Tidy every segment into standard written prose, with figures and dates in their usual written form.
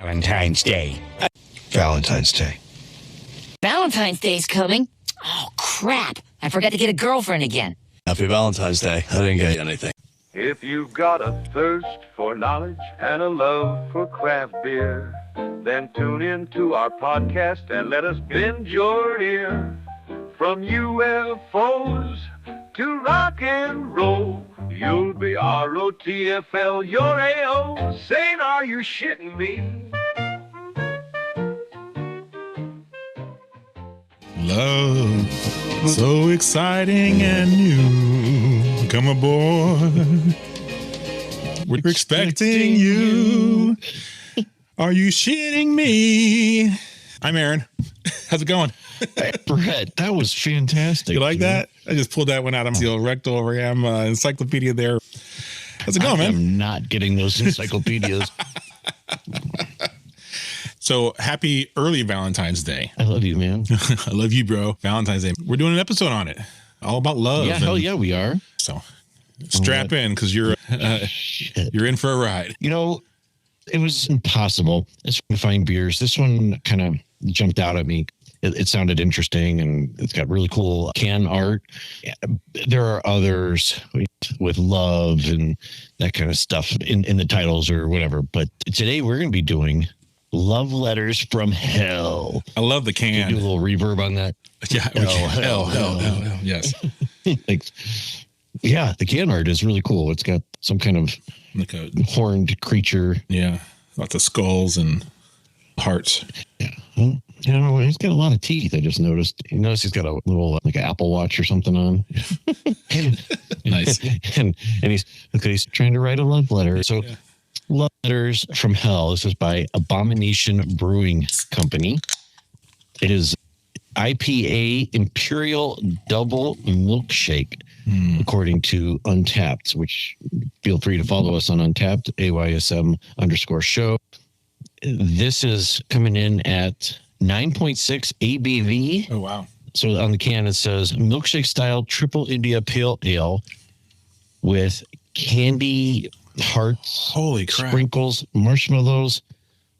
Valentine's Day. Valentine's Day. Valentine's Day's coming. Oh, crap. I forgot to get a girlfriend again. Happy Valentine's Day. I didn't get you anything. If you've got a thirst for knowledge and a love for craft beer, then tune in to our podcast and let us bend your ear. From UFOs to rock and roll, you'll be ROTFL, you're AO. Saying, are you shitting me? Love, so exciting and new. Come aboard. We're expecting you. Are you shitting me? I'm Aaron. How's it going? Hey, Brett, that was fantastic. You like that? I just pulled that one out of the old rectal RAM encyclopedia there. How's it going, man? I'm not getting those encyclopedias. So happy early Valentine's Day. I love you, man. I love you, bro. Valentine's Day. We're doing an episode on it. All about love. Yeah, hell yeah, we are. So strap in because you're in for a ride. You know, it was impossible to find beers. This one kind of jumped out at me. It sounded interesting, and it's got really cool can art. There are others with love and that kind of stuff in the titles or whatever. But today we're going to be doing Love Letters from Hell. I love the can. Can you do a little reverb on that? Yeah. Hell. Yes. Like, yeah, the can art is really cool. It's got some kind of like a horned creature. Yeah. Lots of skulls and hearts. Yeah. You know, he's got a lot of teeth. I just noticed. You notice he's got a little like an Apple Watch or something on. Nice. and he's trying to write a love letter. So, Love Letters from Hell. This is by Abomination Brewing Company. It is IPA Imperial Double Milkshake, according to Untapped. Which feel free to follow us on Untapped, aysm.show. This is coming in at 9.6 ABV. Oh, wow. So on the can, it says milkshake style triple India pale ale with candy hearts, holy crap, sprinkles, marshmallows,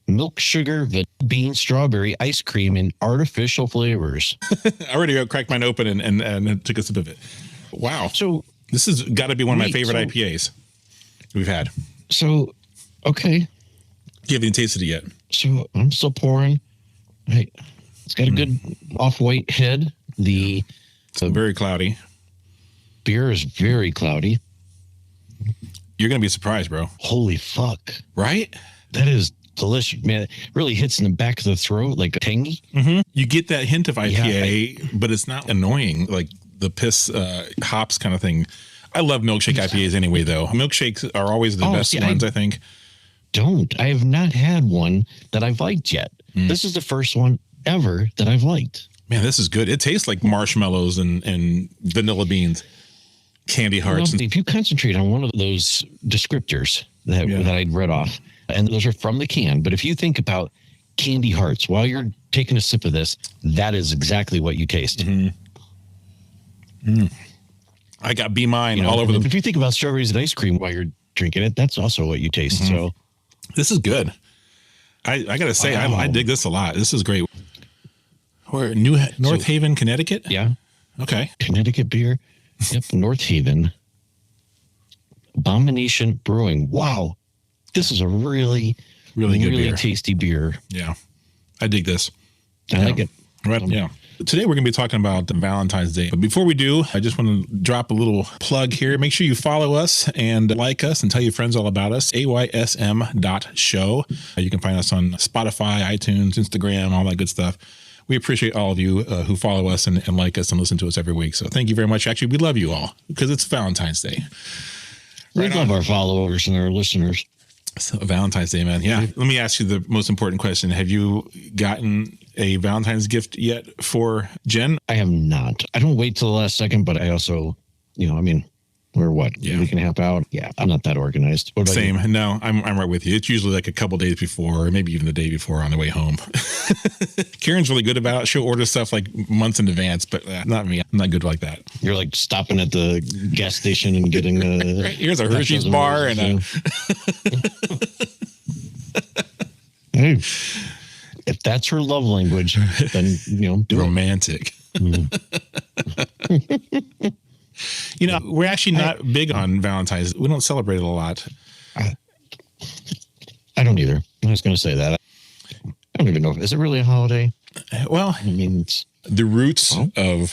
milk sugar, bean, strawberry, ice cream, and artificial flavors. I already cracked mine open and took a sip of it. Wow. So this has got to be one of my favorite IPAs we've had. So, okay. You haven't tasted it yet. So I'm still pouring. Hey, it's got a good off-white head. It's very cloudy. Beer is very cloudy. You're going to be surprised, bro. Holy fuck. Right? That is delicious, man. It really hits in the back of the throat like a tangy. Mm-hmm. You get that hint of IPA, but it's not annoying like the piss hops kind of thing. I love milkshake IPAs anyway, though. Milkshakes are always the best ones, I think. I have not had one that I've liked yet. This is the first one ever that I've liked. Man, this is good. It tastes like marshmallows and vanilla beans, candy hearts. If you concentrate on one of those descriptors that I'd read off, and those are from the can, but if you think about candy hearts while you're taking a sip of this, that is exactly what you taste. I got B mine all over them. If you think about strawberries and ice cream while you're drinking it, that's also what you taste. So this is good. I got to say, I dig this a lot. This is great. Where North Haven, Connecticut? Yeah. Okay. Connecticut beer. Yep. North Haven. Abomination Brewing. Wow. This is a really good beer. Tasty beer. Yeah. I dig this. I like it. Right. Yeah. Today we're going to be talking about Valentine's Day. But before we do, I just want to drop a little plug here. Make sure you follow us and like us and tell your friends all about us. aysm.show. You can find us on Spotify, iTunes, Instagram, all that good stuff. We appreciate all of you who follow us and like us and listen to us every week. So thank you very much. Actually, we love you all because it's Valentine's Day. We love our followers and our listeners. So Valentine's Day, man. Yeah. Let me ask you the most important question. Have you gotten a Valentine's gift yet for Jen? I have not. I don't wait till the last second, but I also, we're what? A week and a half out? Yeah. I'm not that organized. Same. No, I'm right with you. It's usually like a couple days before, or maybe even the day before on the way home. Karen's really good about it. She'll order stuff like months in advance, but not me. I'm not good like that. You're like stopping at the gas station and getting right, here's a Hershey's bar and a Hey, if that's her love language, then, do Romantic. We're actually not big on Valentine's. We don't celebrate it a lot. I don't either. I was going to say that. I don't even know. Is it really a holiday? Well, I mean, it's the roots of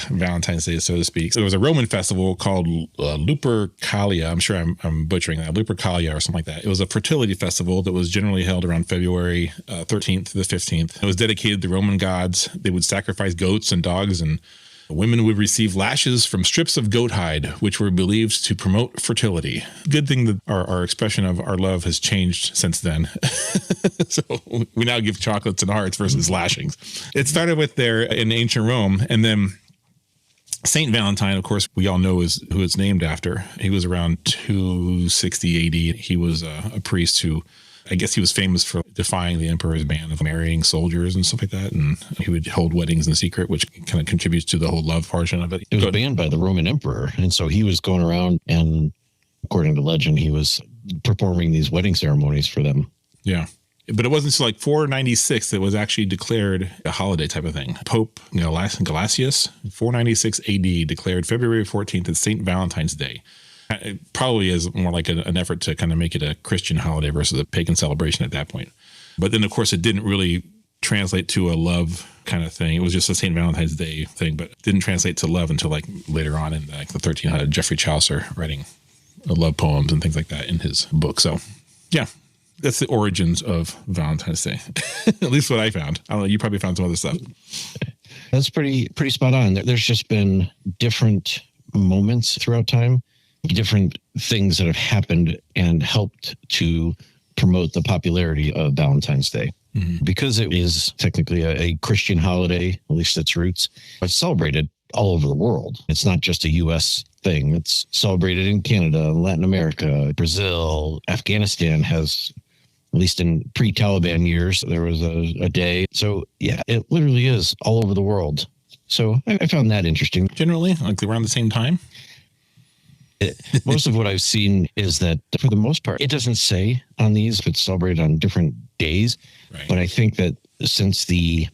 Valentine's Day, so to speak. So there was a Roman festival called Lupercalia. I'm sure I'm butchering that. Lupercalia or something like that. It was a fertility festival that was generally held around February 13th to the 15th. It was dedicated to the Roman gods. They would sacrifice goats and dogs, and women would receive lashes from strips of goat hide, which were believed to promote fertility. Good thing that our expression of our love has changed since then. So we now give chocolates and hearts versus lashings. It started with there in ancient Rome, and then Saint Valentine, of course, we all know who it's named after. He was around 260 AD. He was a priest who, I guess he was famous for defying the emperor's ban of marrying soldiers and stuff like that. And he would hold weddings in secret, which kind of contributes to the whole love portion of it. It was banned by the Roman emperor. And so he was going around and, according to legend, he was performing these wedding ceremonies for them. Yeah. But it wasn't until like 496 that it was actually declared a holiday type of thing. Pope Gelasius, 496 AD, declared February 14th as St. Valentine's Day. It probably is more like an effort to kind of make it a Christian holiday versus a pagan celebration at that point. But then, of course, it didn't really translate to a love kind of thing. It was just a St. Valentine's Day thing, but it didn't translate to love until like later on in like the 1300s. Geoffrey Chaucer writing love poems and things like that in his book. So, yeah, that's the origins of Valentine's Day. At least what I found. I don't know. You probably found some other stuff. That's pretty spot on. There's just been different moments throughout time, different things that have happened and helped to promote the popularity of Valentine's Day. Mm-hmm. Because it is technically a Christian holiday, at least its roots, it's celebrated all over the world. It's not just a U.S. thing. It's celebrated in Canada, Latin America, Brazil, Afghanistan has, at least in pre-Taliban years, there was a day. So yeah, it literally is all over the world. So I found that interesting. Generally, like around the same time? Most of what I've seen is that for the most part, it doesn't say on these if it's celebrated on different days. Right. But I think that since the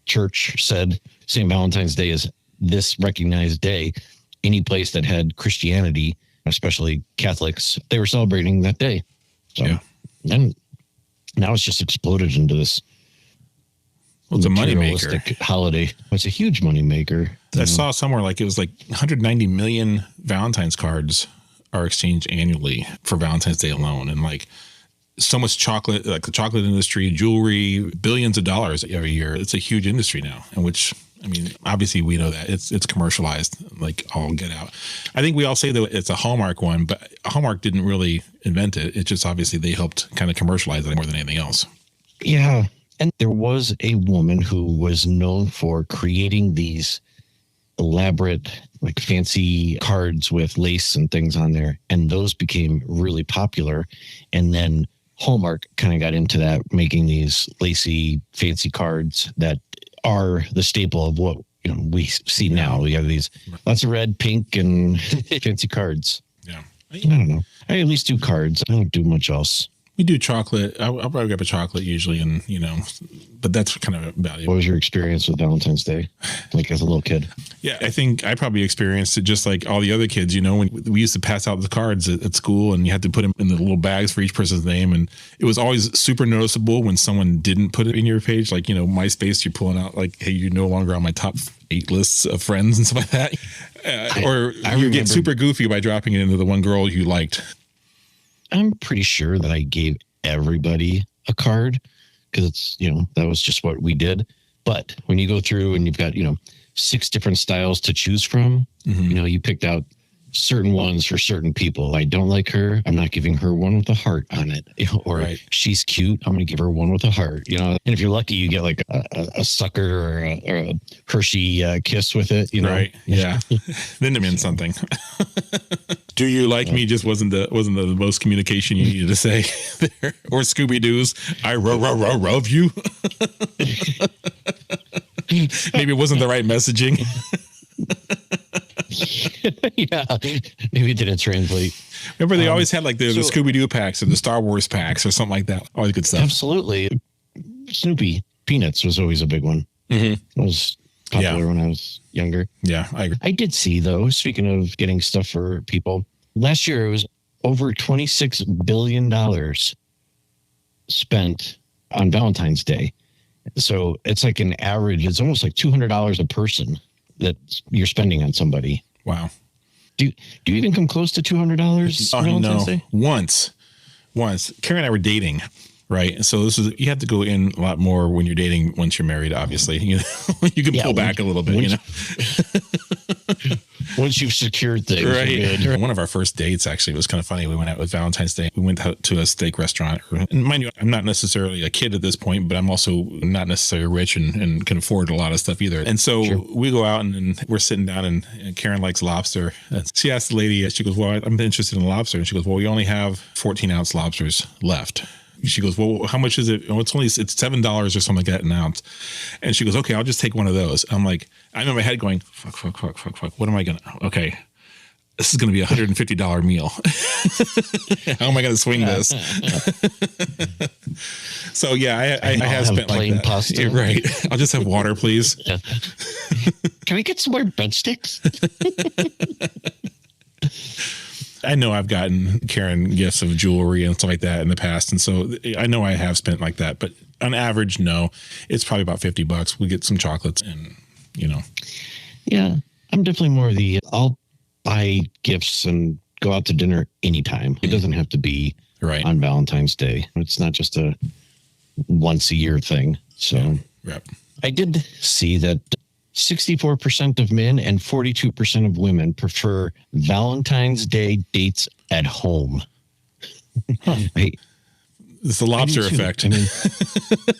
church said St. Valentine's Day is this recognized day, any place that had Christianity, especially Catholics, they were celebrating that day. So, yeah. And now it's just exploded into this. Well, it's a moneymaker holiday. It's a huge moneymaker. I saw somewhere like it was like 190 million Valentine's cards are exchanged annually for Valentine's Day alone. And like so much chocolate, like the chocolate industry, jewelry, billions of dollars every year. It's a huge industry now, in which, I mean, obviously we know that it's commercialized, like all get out. I think we all say that it's a Hallmark one, but Hallmark didn't really invent it. It's just obviously they helped kind of commercialize it more than anything else. Yeah. And there was a woman who was known for creating these elaborate, like fancy cards with lace and things on there. And those became really popular. And then Hallmark kind of got into that, making these lacy, fancy cards that are the staple of what we see now. We have these lots of red, pink, and fancy cards. Yeah. I don't know. I at least do cards. I don't do much else. We do chocolate. I'll probably grab a chocolate usually, and but that's kind of about it. What was your experience with Valentine's Day, like as a little kid? Yeah, I think I probably experienced it just like all the other kids. When we used to pass out the cards at school, and you had to put them in the little bags for each person's name, and it was always super noticeable when someone didn't put it in your page. Like MySpace, you're pulling out like, hey, you're no longer on my top 8 lists of friends and stuff like that, or you get super goofy by dropping it into the one girl you liked. I'm pretty sure that I gave everybody a card because it's, that was just what we did. But when you go through and you've got, 6 different styles to choose from, you picked out certain ones for certain people. I don't like her. I'm not giving her one with a heart on it. Or right. She's cute. I'm going to give her one with a heart. And if you're lucky, you get like a sucker or a Hershey kiss with it. Right. Yeah. Then it means something. Do you like me? Just wasn't the most communication you needed to say there. Or Scooby Doo's I love you. Maybe it wasn't the right messaging. Yeah, maybe it didn't translate. Remember, they always had like the Scooby-Doo packs or the Star Wars packs or something like that. Always good stuff. Absolutely. Snoopy Peanuts was always a big one. It was popular when I was younger. Yeah, I agree. I did see, though, speaking of getting stuff for people, last year it was over $26 billion spent on Valentine's Day. So it's like an average, it's almost like $200 a person that you're spending on somebody. Wow. Do you even come close to $200 on Valentine's Day? Once. Carrie and I were dating, right? So you have to go in a lot more when you're dating once you're married, obviously. You know, you can pull back a little bit, you know. Once you've secured things, right? One of our first dates, actually, was kind of funny. We went out with Valentine's Day. We went out to a steak restaurant. And mind you, I'm not necessarily a kid at this point, but I'm also not necessarily rich and can afford a lot of stuff either. And so we go out and we're sitting down, and Karen likes lobster. And she asked the lady, she goes, well, I'm interested in lobster. And she goes, well, we only have 14-ounce lobsters left. She goes, well, how much is it? Oh, it's $7 or something like that an ounce. And she goes, okay, I'll just take one of those. I'm like, I'm in my head going, fuck. What am I going to, okay, this is going to be a $150 meal. How am I going to swing this? So yeah, I have spent like that. Pasta. Yeah, right. I'll just have water, please. Can we get some more breadsticks? I know I've gotten Karen gifts of jewelry and stuff like that in the past. And so I know I have spent like that, but on average, no, it's probably about $50. We get some chocolates and, you know. Yeah, I'm definitely more of I'll buy gifts and go out to dinner anytime. It doesn't have to be on Valentine's Day. It's not just a once a year thing. So I did see that 64% of men and 42% of women prefer Valentine's Day dates at home. It's the lobster effect. I mean,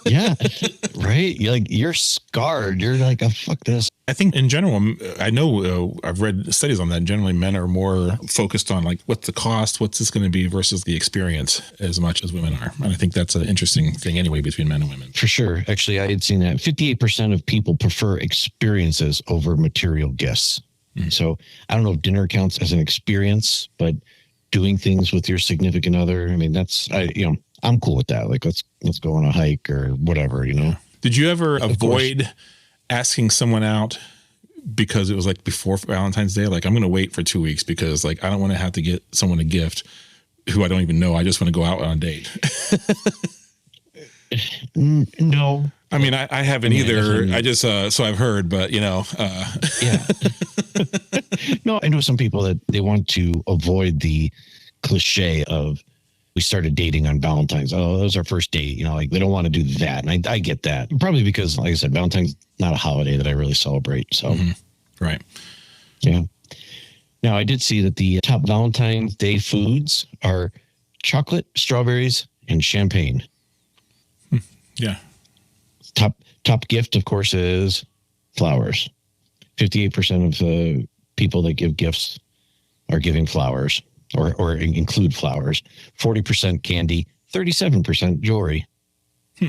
yeah, right. You're scarred. You're like, oh, fuck this. I think in general, I know I've read studies on that. Generally, men are more focused on like, what's the cost? What's this going to be versus the experience as much as women are. And I think that's an interesting thing anyway between men and women. For sure. Actually, I had seen that 58% of people prefer experiences over material gifts. So I don't know if dinner counts as an experience, but doing things with your significant other, I mean, I'm cool with that. Like, let's go on a hike or whatever, you know. Did you ever avoid asking someone out because it was like before Valentine's Day? Like, I'm going to wait for 2 weeks because like, I don't want to have to get someone a gift who I don't even know. I just want to go out on a date. No. I mean, I haven't either. I just, so I've heard, but you know. Yeah. No, I know some people that they want to avoid the cliche of, we started dating on Valentine's. Oh, that was our first date. You know, like they don't want to do that. And I get that. Probably because, like I said, Valentine's not a holiday that I really celebrate. So, Right. Yeah. Now, I did see that the top Valentine's Day foods are chocolate, strawberries, and champagne. Yeah. Top gift, of course, is flowers. 58% of the people that give gifts are giving flowers. Or include flowers, 40% candy, 37% jewelry.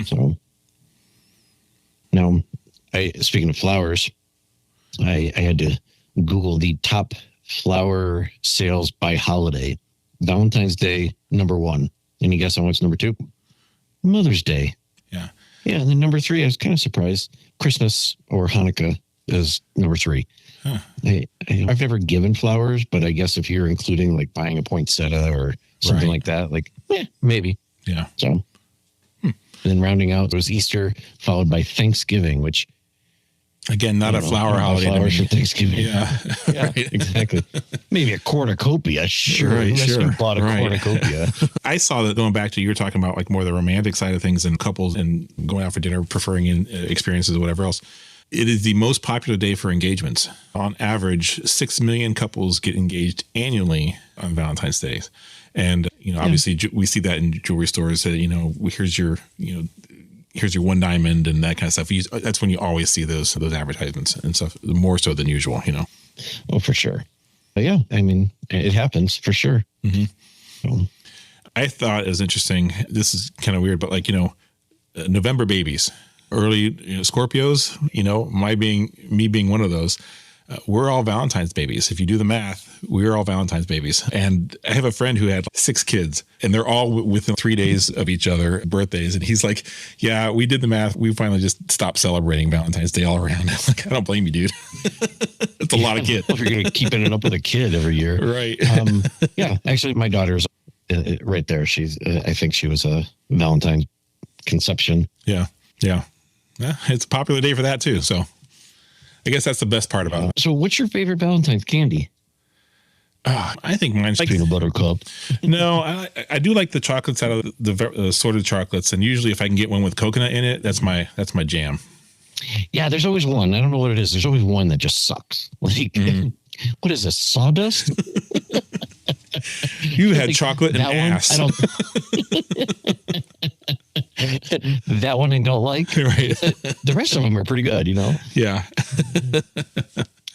So now, speaking of flowers, I had to Google the top flower sales by holiday. Valentine's Day, number 1. Any guess on what's number 2? Mother's Day. Yeah. Yeah, and then number 3, I was kind of surprised. Christmas or Hanukkah is number 3. Huh. I've never given flowers, but I guess if you're including like buying a poinsettia or something like that, like maybe. Yeah. So, and then rounding out was Easter, followed by Thanksgiving, which again, not a flower holiday. Flowers for Thanksgiving. Yeah. Yeah, exactly. Maybe a cornucopia. Sure. Bought a cornucopia. I saw that going back to, you were talking about like more the romantic side of things and couples and going out for dinner, preferring experiences or whatever else. It is the most popular day for engagements. On average, 6 million couples get engaged annually on Valentine's Day. And, you know, obviously we see that in jewelry stores that, you know, here's your one diamond and that kind of stuff. That's when you always see those advertisements and stuff, more so than usual, you know. Oh, for sure. But yeah, I mean, it happens for sure. So. I thought it was interesting. This is kind of weird, but like, you know, November babies. Early Scorpios, you know, me being one of those. we're all Valentine's babies. If you do the math, we're all Valentine's babies. And I have a friend who had 6 kids, and they're all within 3 days of each other birthdays. And he's like, yeah, we did the math. We finally just stopped celebrating Valentine's Day all around. I'm like, I don't blame you, dude. It's a lot of kids. If you're going to keep ending up with a kid every year. Right. Yeah, actually, my daughter's right there. She's, I think she was a Valentine's conception. Yeah. It's a popular day for that too. So I guess that's the best part about it. So what's your favorite Valentine's candy? I think mine's like peanut butter cup. No, I do like the chocolates out of the assorted chocolates, and usually if I can get one with coconut in it, that's my jam. Yeah, there's always one. I don't know what it is. There's always one that just sucks. Like, what is this, sawdust? You had chocolate and ass. I don't. That one I don't like. Right. The rest of them are pretty good, you know. Yeah.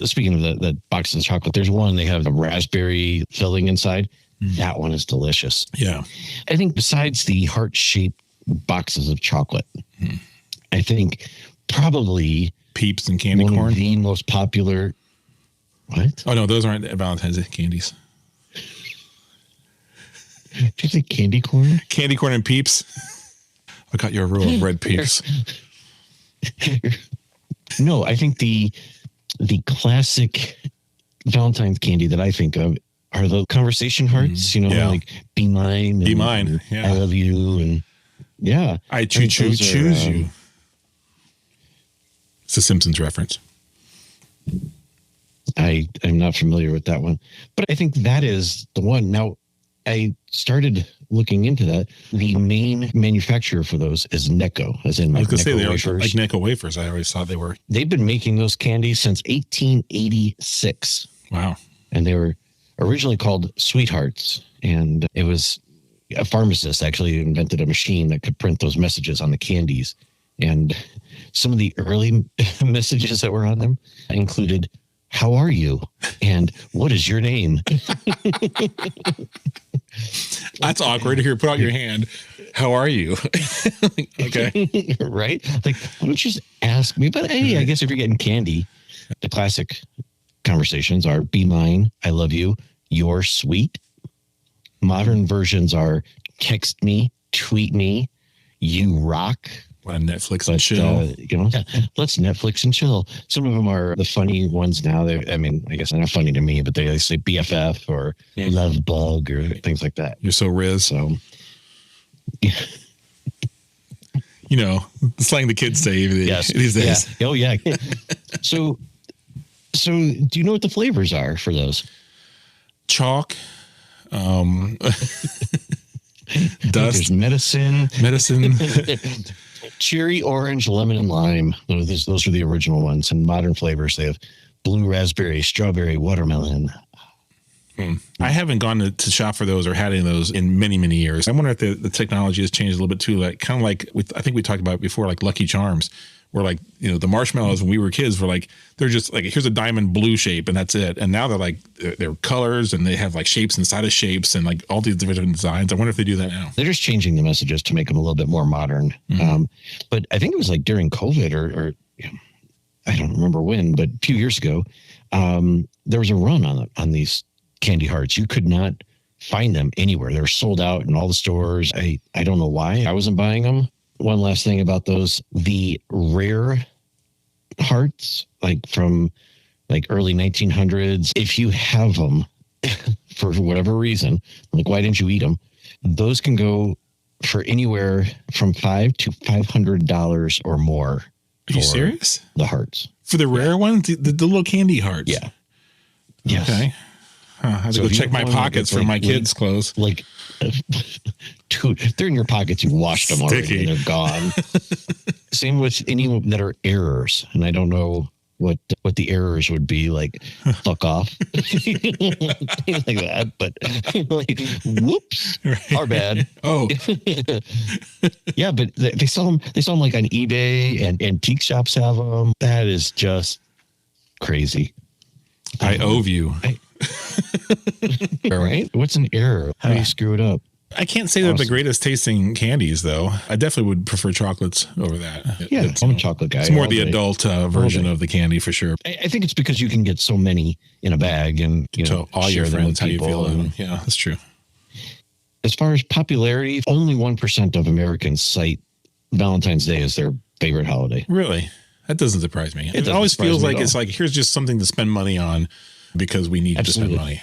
Speaking of the boxes of chocolate, there's one they have a raspberry filling inside. That one is delicious. Yeah. I think besides the heart-shaped boxes of chocolate, I think probably Peeps and candy one corn. of the most popular. What? Oh no, those aren't Valentine's Day candies. Did you say candy corn? Candy corn and Peeps. I got your row of red Peeps. No, I think the classic Valentine's candy that I think of are the conversation hearts, you know, like be mine. Be mine. Yeah. I love you. And yeah. I choose you. It's a Simpsons reference. I'm not familiar with that one, but I think that is the one. Now, I started looking into that. The main manufacturer for those is Necco, as in I was going to say they Necco were wafers. like Necco wafers. I always thought they were. They've been making those candies since 1886. Wow. And they were originally called Sweethearts. And it was a pharmacist actually invented a machine that could print those messages on the candies. And some of the early messages that were on them included, "How are you?" and "What is your name?" That's awkward. Here, put out your hand. How are you? Okay. Right? Like, why don't you just ask me? But hey, I guess if you're getting candy, the classic conversations are be mine, I love you, you're sweet. Modern versions are text me, tweet me, you rock. Want to Netflix and chill. You know, let's Netflix and chill. Some of them are the funny ones now. I mean, I guess they're not funny to me, but they say BFF or love bug or things like that. You're so Riz. So, you know, the slang the kids say these days. Yeah. Oh, yeah. So do you know what the flavors are for those? Chalk. Dust. There's medicine. Cherry, orange, lemon, and lime. Those are the original ones. And modern flavors, they have blue raspberry, strawberry, watermelon. I haven't gone to shop for those or had any of those in many, many years. I wonder if the technology has changed a little bit too. Like kind of like I think we talked about it before, like Lucky Charms, where like, you know, the marshmallows when we were kids were like, they're just like, here's a diamond blue shape and that's it. And now they're like, they're colors and they have like shapes inside of shapes and like all these different designs. I wonder if they do that now. They're just changing the messages to make them a little bit more modern. But I think it was like during COVID or I don't remember when, but a few years ago, there was a run on these candy hearts. You could not find them anywhere. They were sold out in all the stores. I don't know why I wasn't buying them. One last thing about those, the rare hearts, like from like early 1900s, if you have them for whatever reason, like why didn't you eat them? Those can go for anywhere from $500 to $500 or more. Are you serious? The hearts. For the rare ones, the little candy hearts? Yeah. Yes. Okay. I have to go check my pockets for my kids' clothes. Like, dude, they're in your pockets. You washed them already and they're gone. Same with any that are errors. And I don't know what the errors would be, like fuck off. Things like that. But like, whoops, our bad. Oh. Yeah, but they sell them like on eBay and antique shops have them. That is just crazy. I owe you. All right. What's an error? How do you screw it up? I can't say they're the greatest tasting candies, though. I definitely would prefer chocolates over that. Yeah, I'm a chocolate guy. It's more the adult version of the candy for sure. I think it's because you can get so many in a bag and All your friends, how you feel. And, yeah, that's true. As far as popularity, only 1% of Americans cite Valentine's Day as their favorite holiday. Really? That doesn't surprise me. It always feels like it's like, here's just something to spend money on because we need to spend money.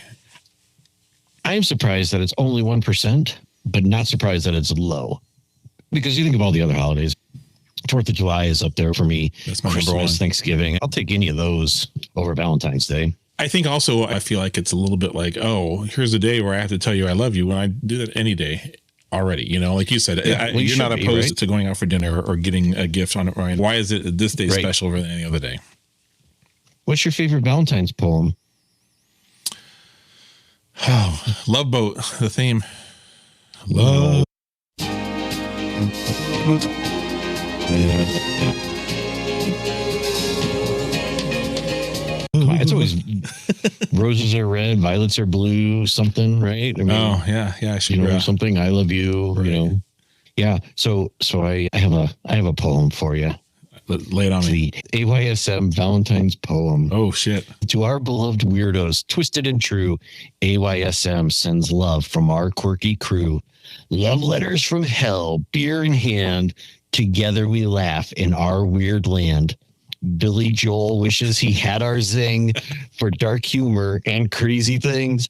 I am surprised that it's only 1%, but not surprised that it's low. Because you think of all the other holidays. 4th of July is up there for me. That's my Christmas, number one. Thanksgiving. I'll take any of those over Valentine's Day. I think also I feel like it's a little bit like, oh, here's a day where I have to tell you I love you when I do that any day already. Like you said, you're not opposed to going out for dinner or getting a gift on it. Right? Why is it this day special than any other day? What's your favorite Valentine's poem? Oh, Love Boat, the theme. Love. It's always roses are red, violets are blue, something, right? I mean, I should something. I love you, right. Yeah. So I have a poem for you. Lay it on me. The AYSM Valentine's poem. Oh shit! To our beloved weirdos, twisted and true, AYSM sends love from our quirky crew. Love letters from hell, beer in hand. Together we laugh in our weird land. Billy Joel wishes he had our zing for dark humor and crazy things.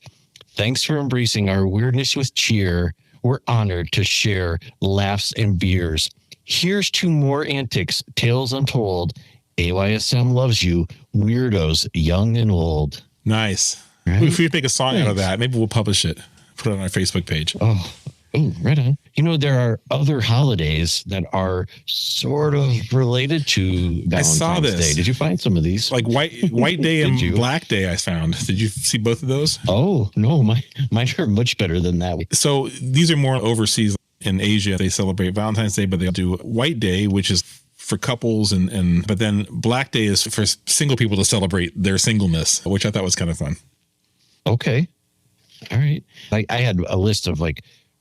Thanks for embracing our weirdness with cheer. We're honored to share laughs and beers. Here's 2 more antics, tales untold. AYSM loves you, weirdos, young and old. Nice. Right? If we make a song out of that, maybe we'll publish it. Put it on our Facebook page. Oh, right on. There are other holidays that are sort of related to Valentine's Day. Did you find some of these? Like White Day and Black Day I found. Did you see both of those? Oh, no. Mine are much better than that. So these are more overseas. In Asia, they celebrate Valentine's Day, but they do White Day, which is for couples, but then Black Day is for single people to celebrate their singleness, which I thought was kind of fun. Okay. All right. I had a list of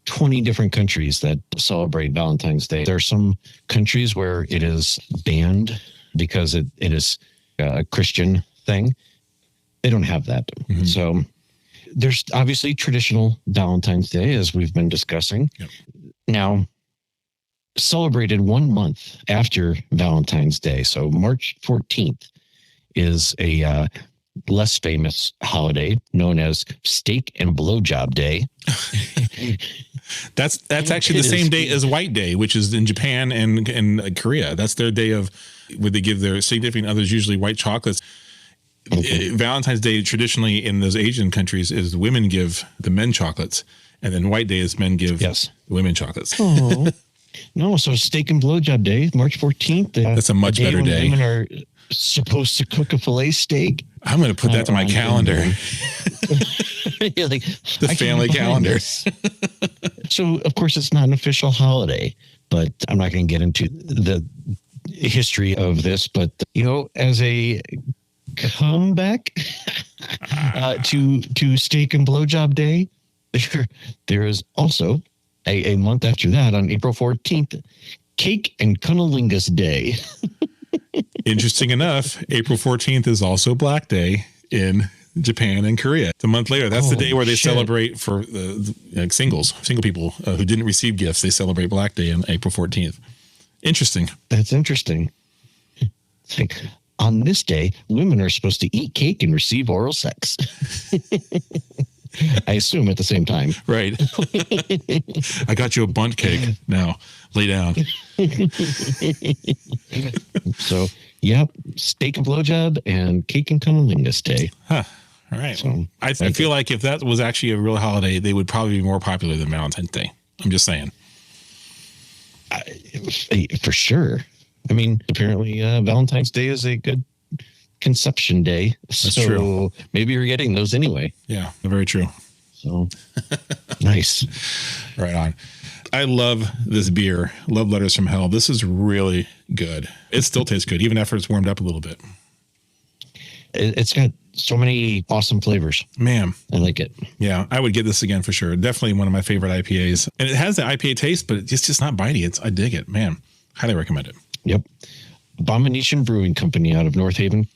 20 different countries that celebrate Valentine's Day. There are some countries where it is banned because it is a Christian thing. They don't have that. Mm-hmm. So there's obviously traditional Valentine's Day, as we've been discussing. Yep. Now, celebrated 1 month after Valentine's Day. So March 14th is a less famous holiday known as Steak and Blowjob Day. That's actually the same day as White Day, which is in Japan and Korea. That's their day of where they give their significant others usually white chocolates. Okay. Valentine's Day traditionally in those Asian countries is women give the men chocolates, and then White Day is men give the women chocolates. Oh, no. So Steak and Blowjob Day, March 14th. That's a much better day. Women are supposed to cook a filet steak. I'm going to put that to my calendar. The family calendar. So, of course, it's not an official holiday, but I'm not going to get into the history of this. But, as a comeback to Steak and Blowjob Day, there is also a month after that on April 14th, Cake and Cunnilingus Day. Interesting enough, April 14th is also Black Day in Japan and Korea. It's a month later. That's the day where they celebrate for single people who didn't receive gifts. They celebrate Black Day on April 14th. Interesting. That's interesting. On this day, women are supposed to eat cake and receive oral sex. I assume at the same time. Right. I got you a bundt cake. Now, lay down. So, yep, Steak and Blowjob and Cake and Cunnilingus Day. Huh. All right. So, I feel like if that was actually a real holiday, they would probably be more popular than Valentine's Day. I'm just saying. For sure. I mean, apparently Valentine's Day is a good conception day. That's true. Maybe you're getting those anyway. Yeah, very true. So nice. Right on. I love this beer, Love Letters from Hell. This is really good. It still tastes good, even after it's warmed up a little bit. It's got So many awesome flavors. Man. I like it. Yeah, I would get this again for sure. Definitely one of my favorite IPAs. And it has the IPA taste, but it's just not bitey. I dig it. Man, highly recommend it. Yep. Abomination Brewing Company out of North Haven,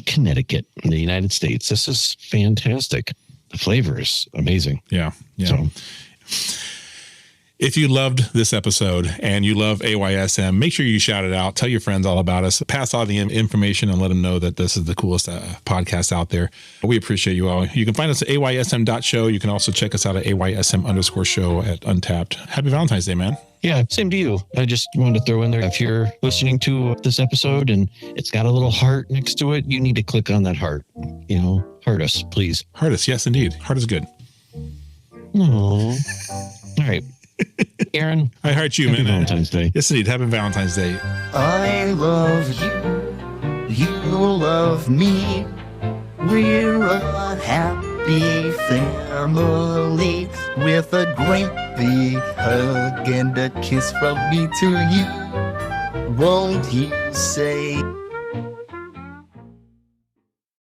Connecticut, in the United States. This is fantastic. The flavor is amazing. Yeah. Yeah. So, if you loved this episode and you love AYSM, make sure you shout it out. Tell your friends all about us. Pass all the information and let them know that this is the coolest podcast out there. We appreciate you all. You can find us at aysm.show. You can also check us out at aysm_show at Untapped. Happy Valentine's Day, man. yeah, same to you. I just wanted to throw in there, if you're listening to this episode and it's got a little heart next to it, you need to click on that heart. Heart us, please. Heart us. Yes, indeed. Heart is good. Oh, all right. Aaron, I heart you, happy man. Valentine's Day. Yes, indeed. Happy Valentine's Day. I love you, you love me. We're a happy family with a great big hug and a kiss from me to you. Won't you say